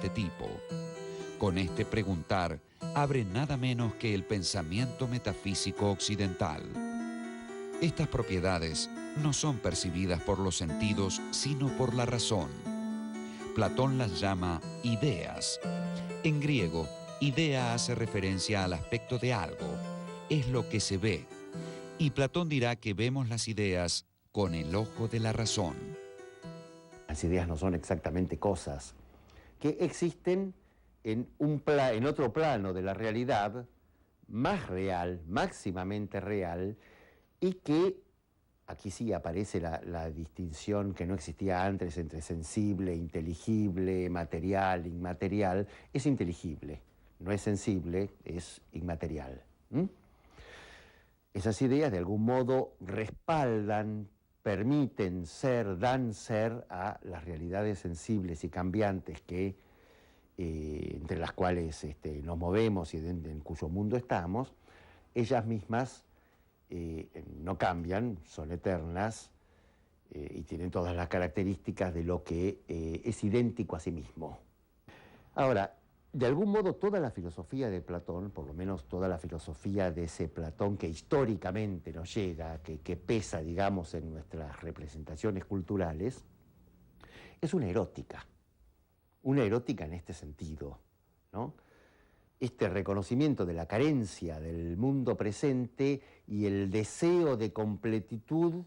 este tipo. Con este preguntar abre nada menos que el pensamiento metafísico occidental. Estas propiedades no son percibidas por los sentidos, sino por la razón. Platón las llama ideas. En griego, idea hace referencia al aspecto de algo, es lo que se ve. Y Platón dirá que vemos las ideas con el ojo de la razón. Las ideas no son exactamente cosas que existen en otro plano de la realidad, más real, máximamente real, y que, aquí sí aparece la distinción que no existía antes entre sensible, inteligible, material, inmaterial, es inteligible, no es sensible, es inmaterial. Esas ideas de algún modo respaldan, permiten ser, dan ser a las realidades sensibles y cambiantes que, entre las cuales nos movemos y en cuyo mundo estamos. Ellas mismas no cambian, son eternas y tienen todas las características de lo que es idéntico a sí mismo. Ahora, de algún modo toda la filosofía de Platón, por lo menos toda la filosofía de ese Platón que históricamente nos llega, que pesa, digamos, en nuestras representaciones culturales, es una erótica en este sentido, ¿no? Este reconocimiento de la carencia del mundo presente y el deseo de completitud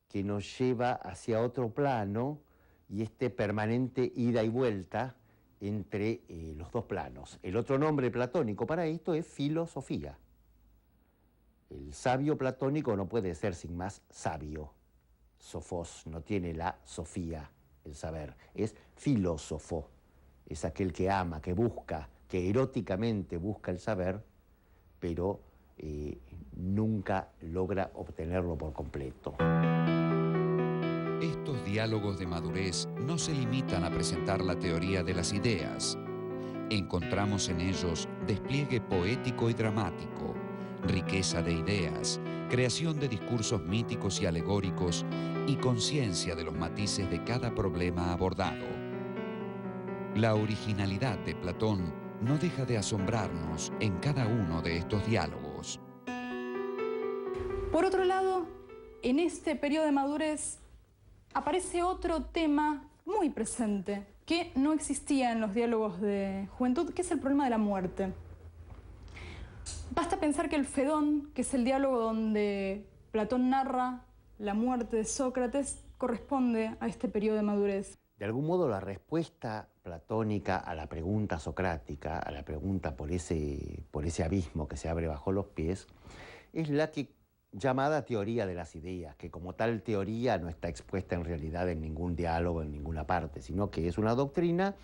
que nos lleva hacia otro plano y este permanente ida y vuelta entre los dos planos. El otro nombre platónico para esto es filosofía. El sabio platónico no puede ser sin más sabio. Sofos no tiene la sofía, el saber. Es filósofo. Es aquel que ama, que busca, que eróticamente busca el saber, pero nunca logra obtenerlo por completo. Estos diálogos de madurez no se limitan a presentar la teoría de las ideas. Encontramos en ellos despliegue poético y dramático, riqueza de ideas, creación de discursos míticos y alegóricos y conciencia de los matices de cada problema abordado. La originalidad de Platón no deja de asombrarnos en cada uno de estos diálogos. Por otro lado, en este periodo de madurez aparece otro tema muy presente que no existía en los diálogos de juventud, que es el problema de la muerte. Basta pensar que el Fedón, que es el diálogo donde Platón narra la muerte de Sócrates, corresponde a este periodo de madurez. De algún modo la respuesta platónica a la pregunta socrática, a la pregunta por ese abismo que se abre bajo los pies, es la llamada teoría de las ideas, que como tal teoría no está expuesta en realidad en ningún diálogo, en ninguna parte, sino que es una doctrina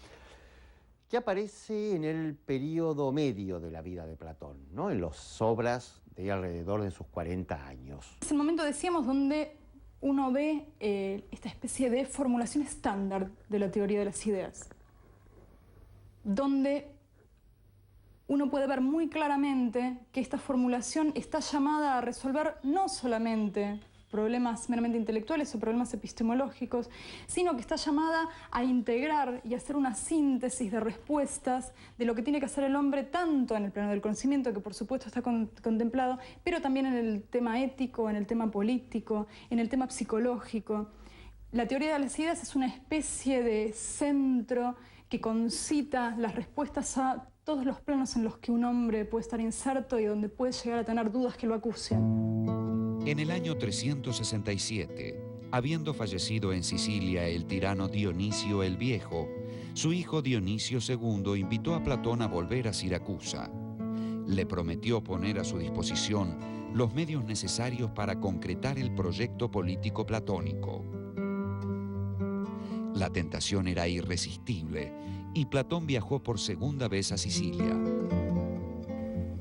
que aparece en el periodo medio de la vida de Platón, ¿no? En las obras de alrededor de sus 40 años. Es el momento, decíamos, donde uno ve esta especie de formulación estándar de la teoría de las ideas, donde uno puede ver muy claramente que esta formulación está llamada a resolver no solamente problemas meramente intelectuales o problemas epistemológicos, sino que está llamada a integrar y hacer una síntesis de respuestas de lo que tiene que hacer el hombre, tanto en el plano del conocimiento, que por supuesto está contemplado, pero también en el tema ético, en el tema político, en el tema psicológico. La teoría de las ideas es una especie de centro que concita las respuestas a todos los planos en los que un hombre puede estar inserto y donde puede llegar a tener dudas que lo acucian. En el año 367, habiendo fallecido en Sicilia el tirano Dionisio el Viejo, su hijo Dionisio II invitó a Platón a volver a Siracusa. Le prometió poner a su disposición los medios necesarios para concretar el proyecto político platónico. La tentación era irresistible y Platón viajó por segunda vez a Sicilia.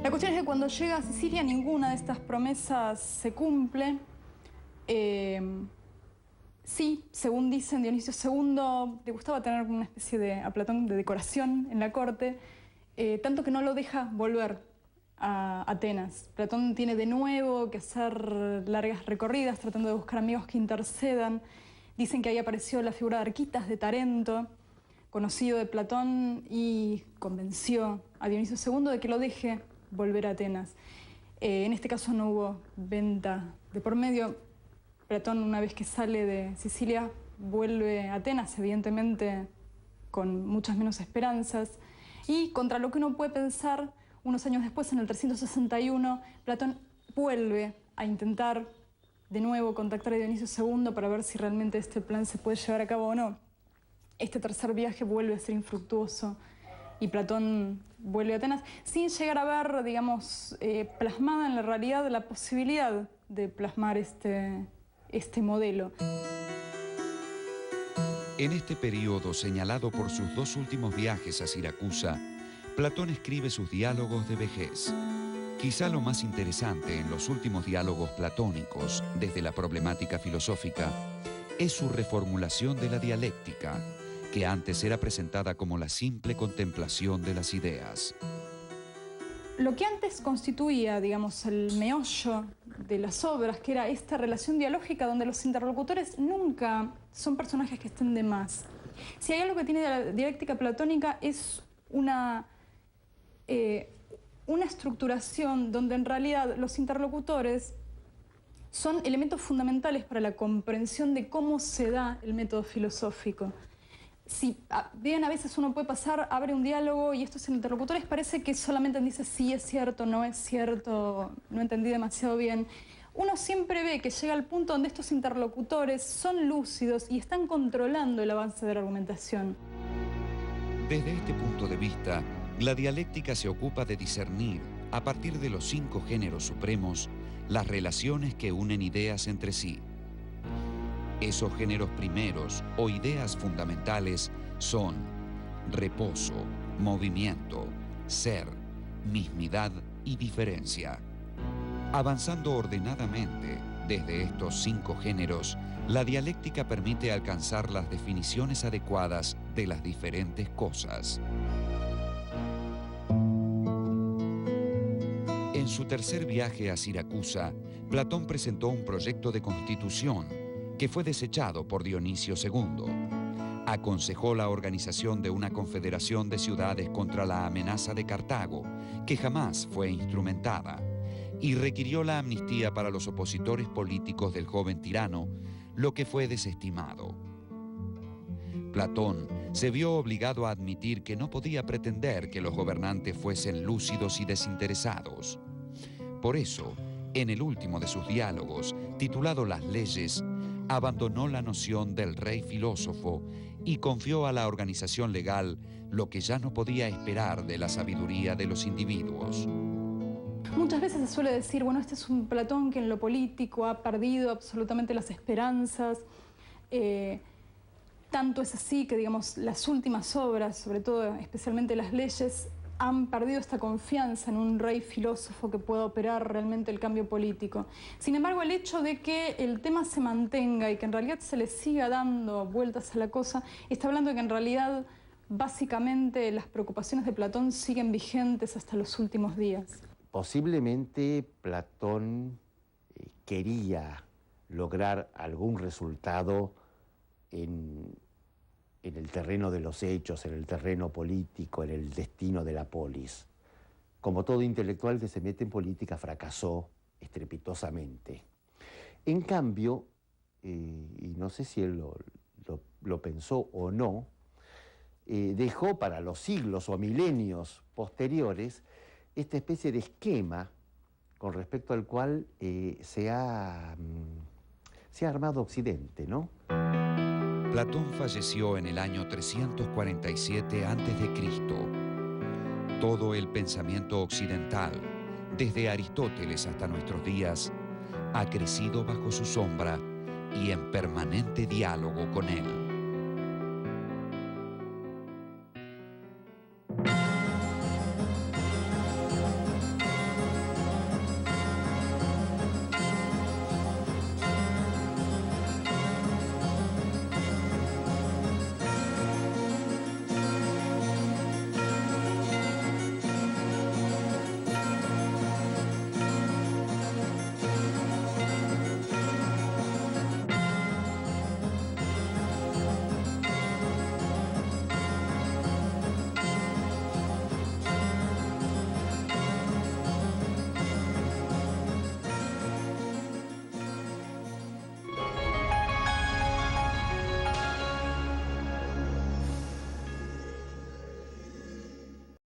La cuestión es que cuando llega a Sicilia ninguna de estas promesas se cumple. Sí, según dicen, Dionisio II le gustaba tener una especie a Platón de decoración en la corte, tanto que no lo deja volver a Atenas. Platón tiene de nuevo que hacer largas recorridas tratando de buscar amigos que intercedan. Dicen que ahí apareció la figura de Arquitas de Tarento, conocido de Platón y convenció a Dionisio II de que lo deje volver a Atenas. En este caso no hubo venta de por medio. Platón, una vez que sale de Sicilia, vuelve a Atenas, evidentemente con muchas menos esperanzas. Y contra lo que uno puede pensar, unos años después, en el 361, Platón vuelve a intentar de nuevo contactar a Dionisio II para ver si realmente este plan se puede llevar a cabo o no. Este tercer viaje vuelve a ser infructuoso y Platón vuelve a Atenas sin llegar a ver, digamos, plasmada en la realidad la posibilidad de plasmar este modelo. En este periodo, señalado por sus dos últimos viajes a Siracusa, Platón escribe sus diálogos de vejez. Quizá lo más interesante en los últimos diálogos platónicos, desde la problemática filosófica, es su reformulación de la dialéctica, que antes era presentada como la simple contemplación de las ideas. Lo que antes constituía, digamos, el meollo de las obras, que era esta relación dialógica donde los interlocutores nunca son personajes que estén de más. Si hay algo que tiene la dialéctica platónica es una estructuración donde en realidad los interlocutores son elementos fundamentales para la comprensión de cómo se da el método filosófico. Si bien a veces uno puede pasar, abre un diálogo y estos interlocutores parece que solamente dice sí, es cierto, no es cierto, no entendí demasiado bien. Uno siempre ve que llega al punto donde estos interlocutores son lúcidos y están controlando el avance de la argumentación. Desde este punto de vista, la dialéctica se ocupa de discernir, a partir de los 5 géneros supremos, las relaciones que unen ideas entre sí. Esos géneros primeros o ideas fundamentales son reposo, movimiento, ser, mismidad y diferencia. Avanzando ordenadamente desde estos 5 géneros, la dialéctica permite alcanzar las definiciones adecuadas de las diferentes cosas. En su tercer viaje a Siracusa, Platón presentó un proyecto de constitución que fue desechado por Dionisio II. Aconsejó la organización de una confederación de ciudades contra la amenaza de Cartago, que jamás fue instrumentada, y requirió la amnistía para los opositores políticos del joven tirano, lo que fue desestimado. Platón se vio obligado a admitir que no podía pretender que los gobernantes fuesen lúcidos y desinteresados. Por eso, en el último de sus diálogos, titulado Las leyes, abandonó la noción del rey filósofo y confió a la organización legal lo que ya no podía esperar de la sabiduría de los individuos. Muchas veces se suele decir, bueno, este es un Platón que en lo político ha perdido absolutamente las esperanzas. Tanto es así que, digamos, las últimas obras, sobre todo especialmente Las leyes, han perdido esta confianza en un rey filósofo que pueda operar realmente el cambio político. Sin embargo, el hecho de que el tema se mantenga y que en realidad se le siga dando vueltas a la cosa, está hablando de que en realidad, básicamente, las preocupaciones de Platón siguen vigentes hasta los últimos días. Posiblemente Platón quería lograr algún resultado en el terreno de los hechos, en el terreno político, en el destino de la polis. Como todo intelectual que se mete en política, fracasó estrepitosamente. En cambio, y no sé si él lo pensó o no, dejó para los siglos o milenios posteriores esta especie de esquema con respecto al cual se ha armado Occidente, ¿no? Platón falleció en el año 347 a.C. Todo el pensamiento occidental, desde Aristóteles hasta nuestros días, ha crecido bajo su sombra y en permanente diálogo con él.